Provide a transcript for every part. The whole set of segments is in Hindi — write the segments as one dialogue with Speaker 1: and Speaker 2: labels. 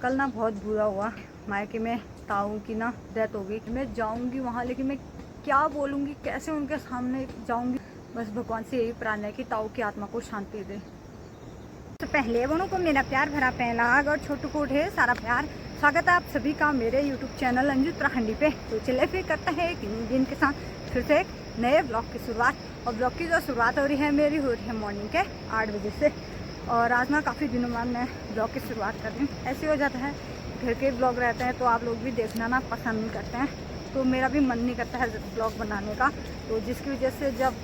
Speaker 1: कल ना बहुत बुरा हुआ। मायके में ताऊ की ना डेथ हो गई। मैं जाऊंगी वहाँ, लेकिन मैं क्या बोलूँगी, कैसे उनके सामने जाऊंगी। बस भगवान से यही प्रार्थना है कि ताऊ की आत्मा को शांति दे। तो पहले बड़ों को मेरा प्यार भरा पहलाग और छोटू को ढेर सारा प्यार। स्वागत है आप सभी का मेरे YouTube चैनल अंजू उत्तराखंडी पे। तो चले फिर करते हैं एक न्यू दिन के साथ फिर से एक नए ब्लॉग की शुरुआत। और ब्लॉग की जो शुरुआत हो रही है मॉर्निंग के 8 बजे से। और आज ना काफ़ी दिनों बाद मैं ब्लॉग की शुरुआत कर रही हूँ। ऐसे हो जाता है, घर के ब्लॉग रहते हैं तो आप लोग भी देखना ना पसंद नहीं करते हैं, तो मेरा भी मन नहीं करता है ब्लॉग बनाने का। तो जिसकी वजह से जब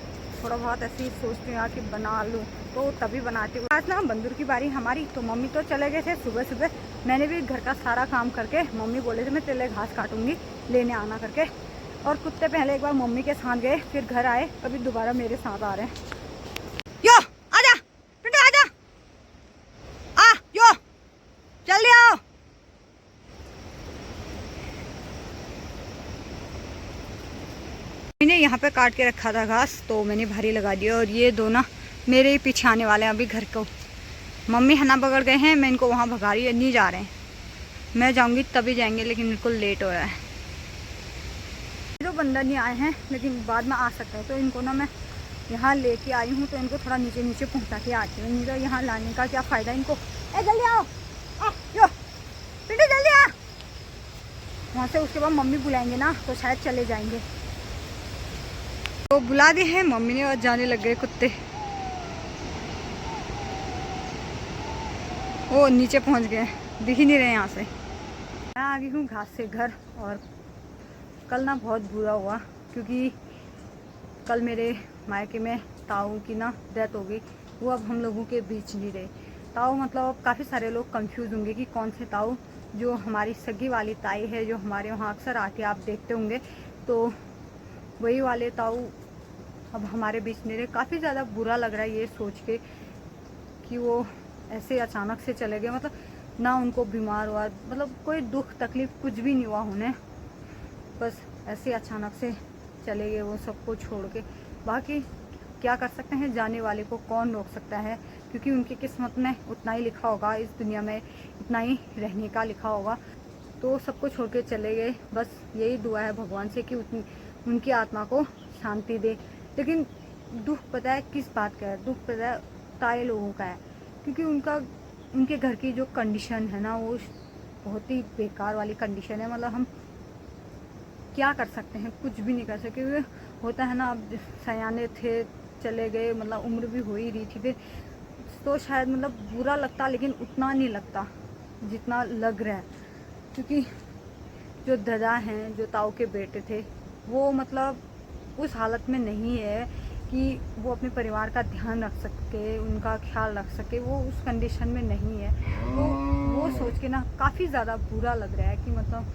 Speaker 1: थोड़ा बहुत ऐसी सोचती हूँ कि बना लूँ तो तभी बनाती हूँ। आज ना बंदूर की बारी हमारी, तो मम्मी तो चले गए थे सुबह सुबह। मैंने भी घर का सारा काम करके, मम्मी बोले थे मैं तेरे लिए घास काटूंगी, लेने आना करके। और कुत्ते पहले एक बार मम्मी के साथ गए, फिर घर आए, अभी दोबारा मेरे साथ आ रहे हैं। यो आजा, टुटू आजा, आ यो जल्दी आओ। मैंने यहाँ पे काट के रखा था घास, तो मैंने भारी लगा दिया। और ये दो ना मेरे ही पीछे आने वाले हैं अभी घर को। मम्मी हना पकड़ गए हैं, मैं इनको वहाँ भगा रही है, नहीं जा रहे हैं। मैं जाऊँगी तभी जाएंगे, लेकिन बिल्कुल लेट हो रहा है। जो बंदर नहीं आए हैं, लेकिन बाद में आ सकते हैं, तो इनको ना मैं यहाँ लेके आई हूँ, तो इनको थोड़ा नीचे नीचे पहुँचा के आती हूँ। तो यहाँ लाने का क्या फ़ायदा इनको। ए जल्दी आओ, यो बेटे जल्दी आ। वहाँ से उसके बाद मम्मी बुलाएंगे ना, तो शायद चले जाएंगे। तो बुला दिए हैं मम्मी ने और जाने लग गए कुत्ते। वो नीचे पहुंच गए, दिख ही नहीं रहे यहाँ से। मैं आ गई हूँ घास से घर। और कल ना बहुत बुरा हुआ, क्योंकि कल मेरे मायके में ताऊ की ना डेथ हो गई। वो अब हम लोगों के बीच नहीं रहे। ताऊ मतलब काफ़ी सारे लोग कंफ्यूज होंगे कि कौन से ताऊ। जो हमारी सगी वाली ताई है, जो हमारे वहाँ अक्सर आती है, आप देखते होंगे, तो वही वाले ताऊ अब हमारे बीच नहीं रहे। काफ़ी ज़्यादा बुरा लग रहा है ये सोच के कि वो ऐसे अचानक से चले गए। मतलब ना उनको बीमार हुआ, मतलब कोई दुख तकलीफ कुछ भी नहीं हुआ उन्हें, बस ऐसे अचानक से चले गए वो सबको छोड़ के। बाकी क्या कर सकते हैं, जाने वाले को कौन रोक सकता है, क्योंकि उनकी किस्मत में उतना ही लिखा होगा, इस दुनिया में इतना ही रहने का लिखा होगा। तो सबको छोड़ के चले गए। बस यही दुआ है भगवान से कि उनकी आत्मा को शांति दे। लेकिन दुख पता है किस बात का है, दुख पता है ताए लोगों का है, क्योंकि उनके घर की जो कंडीशन है ना, वो बहुत ही बेकार वाली कंडीशन है। मतलब हम क्या कर सकते हैं, कुछ भी नहीं कर सकते। होता है ना, अब सयाने थे चले गए, मतलब उम्र भी हो ही रही थी फिर, तो शायद मतलब बुरा लगता, लेकिन उतना नहीं लगता जितना लग रहा है। क्योंकि जो दादा हैं, जो ताऊ के बेटे थे, वो मतलब उस हालत में नहीं है कि वो अपने परिवार का ध्यान रख सके, उनका ख्याल रख सके। वो उस कंडीशन में नहीं है। तो वो सोच के ना काफ़ी ज़्यादा बुरा लग रहा है कि मतलब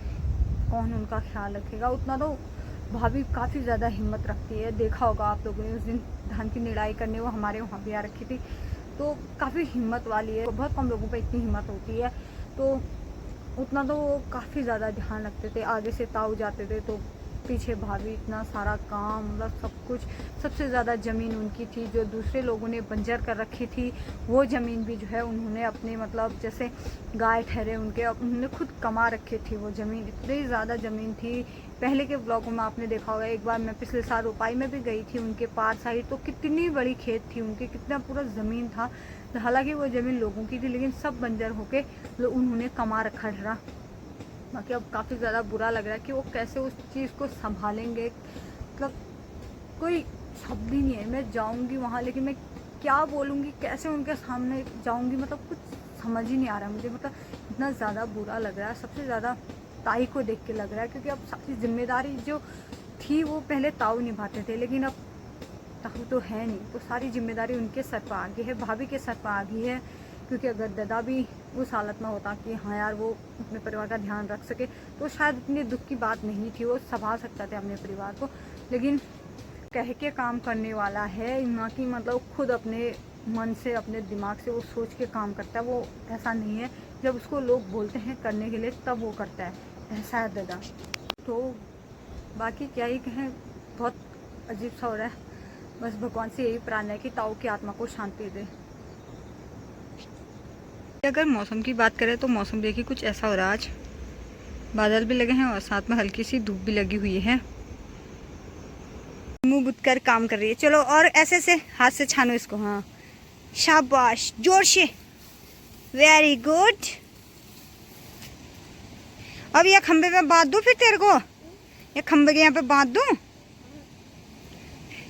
Speaker 1: कौन उनका ख्याल रखेगा। उतना तो भाभी काफ़ी ज़्यादा हिम्मत रखती है। देखा होगा आप लोगों ने, उस दिन धान की निराई करने वो हमारे वहाँ भी आ रखी थी, तो काफ़ी हिम्मत वाली है। बहुत कम लोगों पर इतनी हिम्मत होती है। तो उतना तो वो काफ़ी ज़्यादा ध्यान रखते थे। आगे से ताऊ जाते थे तो पीछे भाभी, इतना सारा काम, मतलब सब कुछ। सबसे ज़्यादा ज़मीन उनकी थी, जो दूसरे लोगों ने बंजर कर रखी थी, वो ज़मीन भी जो है उन्होंने अपने, मतलब जैसे गाय ठहरे उनके, उन्होंने खुद कमा रखी थी वो ज़मीन। इतनी ज़्यादा ज़मीन थी। पहले के ब्लॉगों में आपने देखा होगा, एक बार मैं पिछले साल रोपाई में भी गई थी उनके पार साइड, तो कितनी बड़ी खेत थी उनकी, कितना पूरा ज़मीन था। हालांकि वो ज़मीन लोगों की थी, लेकिन सब बंजर होके उन्होंने कमा रखा था। बाकी अब काफ़ी ज़्यादा बुरा लग रहा है कि वो कैसे उस चीज़ को संभालेंगे। मतलब कोई शब्द ही नहीं है। मैं जाऊंगी वहाँ, लेकिन मैं क्या बोलूँगी, कैसे उनके सामने जाऊंगी, मतलब कुछ समझ ही नहीं आ रहा मुझे। मतलब इतना ज़्यादा बुरा लग रहा है, सबसे ज़्यादा ताई को देख के लग रहा है। क्योंकि अब सारी जिम्मेदारी जो थी वो पहले ताऊ निभाते थे, लेकिन अब ताऊ तो है नहीं, तो सारी जिम्मेदारी उनके सर पर आ गई है, भाभी के सर पर आ गई है। क्योंकि अगर दादा भी उस हालत में होता कि हाँ यार वो अपने परिवार का ध्यान रख सके, तो शायद इतनी दुख की बात नहीं थी, वो संभाल सकता था अपने परिवार को। लेकिन कह के काम करने वाला है ना, कि मतलब खुद अपने मन से, अपने दिमाग से वो सोच के काम करता है। वो ऐसा नहीं है जब उसको लोग बोलते हैं करने के लिए तब वो करता है, ऐसा है दादा। तो बाकी क्या ही कहें, बहुत अजीब सा हो रहा है। बस भगवान से यही प्रार्थना है कि ताऊ की आत्मा को शांति दे। अगर मौसम की बात करें तो मौसम देखिए कुछ ऐसा हो रहा है आज। बादल भी लगे हैं और साथ में हल्की सी धूप भी लगी हुई है। मुंह बुत कर काम कर रही है। चलो और ऐसे से हाथ से छानो इसको। हाँ शाबाश, जोर से, वेरी गुड। अब ये खंबे में बांध दूं फिर तेरे को, ये खंबे के यहाँ पे बांध दूं?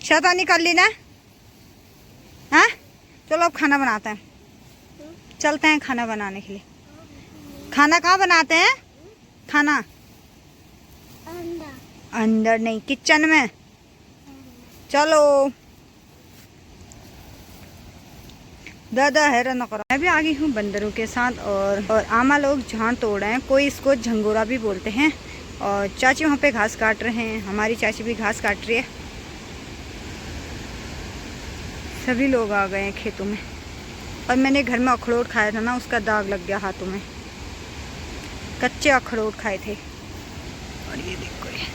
Speaker 1: शैतानी कर ली ना? हाँ चलो अब खाना बनाते हैं, चलते हैं खाना बनाने के लिए। खाना कहाँ बनाते हैं? खाना अंदर नहीं, किचन में। चलो दादा हैरान न करो। मैं भी आ गई हूँ बंदरों के साथ और आमा लोग झाड़ तोड़ रहे हैं, कोई इसको झंगोरा भी बोलते हैं। और चाची वहाँ पे घास काट रहे हैं, हमारी चाची भी घास काट रही है। सभी लोग आ गए हैं खेतों में। और मैंने घर में अखरोट खाया था ना, उसका दाग लग गया हाथों में। कच्चे अखरोट खाए थे। और ये देखो, ये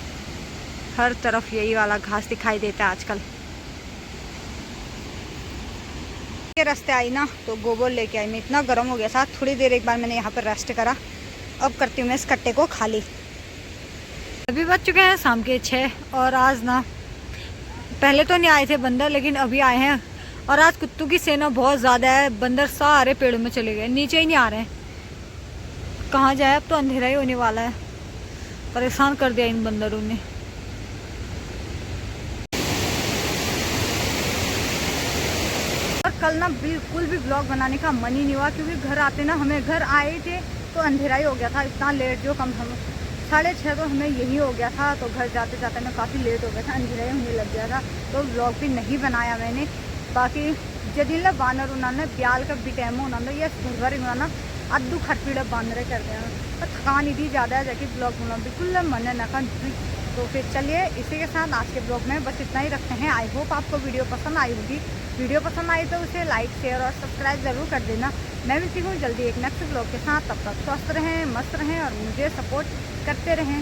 Speaker 1: हर तरफ यही वाला घास दिखाई देता है आजकल। के रास्ते आई ना तो गोबर लेके आई मैं, इतना गर्म हो गया था। थोड़ी देर एक बार मैंने यहाँ पर रेस्ट करा। अब करती हूँ मैं इस कट्टे को खाली। अभी बज चुके हैं शाम के 6 और आज ना पहले तो नहीं आए थे बंदर, लेकिन अभी आए हैं। और आज कुत्तों की सेना बहुत ज़्यादा है। बंदर सारे पेड़ों में चले गए, नीचे ही नहीं आ रहे हैं। कहाँ जाए, अब तो अंधेरा ही होने वाला है। परेशान कर दिया इन बंदरों ने। और कल ना बिल्कुल भी ब्लॉग बनाने का मन ही नहीं हुआ, क्योंकि घर आते ना, हमें घर आए थे तो अंधेरा ही हो गया था। इतना लेट जो कम हम 6:30 तो हमें यही हो गया था। तो घर जाते जाते मैं काफ़ी लेट हो गया था, अंधेरा ही होने लग गया था। तो ब्लॉग भी नहीं बनाया मैंने। बाकी जदिला बानर उन्होंने ब्याल का बिटेमो उन्होंने ये घर उन्होंने अद्दू खटपीड़ा बानरे कर दिया। तो थकान इतनी ज़्यादा है जाकि ब्लॉग बनाना बिल्कुल मन है नखा। तो फिर चलिए इसी के साथ आज के ब्लॉग में बस इतना ही रखते हैं। आई होप आपको वीडियो पसंद आई होगी। वीडियो पसंद आई तो उसे लाइक शेयर और सब्सक्राइब ज़रूर कर देना। मैं मिलती हूँ जल्दी एक नेक्स्ट ब्लॉग के साथ। तब तक स्वस्थ रहें, मस्त रहें और मुझे सपोर्ट करते रहें।